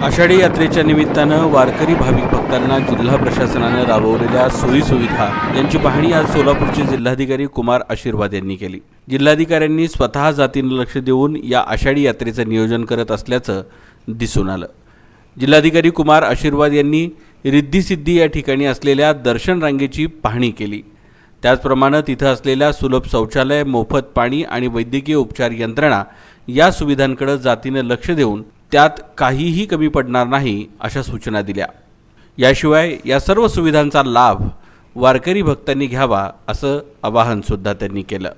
आषाढी यात्रेच्या निमित्तानं वारकरी भाविक भक्तांना जिल्हा प्रशासनानं राबवलेल्या सोयीसुविधा यांची पाहणी आज सोलापूरचे जिल्हाधिकारी कुमार आशीर्वाद यांनी केली। जिल्हाधिकाऱ्यांनी स्वतः जातीनं लक्ष देऊन या आषाढी यात्रेचं नियोजन करत असल्याचं दिसून आलं। जिल्हाधिकारी कुमार आशीर्वाद यांनी रिद्धी सिद्धी या ठिकाणी असलेल्या दर्शन रांगेची पाहणी केली। त्याचप्रमाणे तिथं असलेल्या सुलभ शौचालय, मोफत पाणी आणि वैद्यकीय उपचार यंत्रणा या सुविधांकडे जातीनं लक्ष देऊन त्यात काहीही कमी पडणार नाही अशा सूचना दिल्या। याशिवाय या सर्व सुविधांचा लाभ वारकरी भक्तांनी घ्यावा असं आवाहन सुद्धा त्यांनी केलं।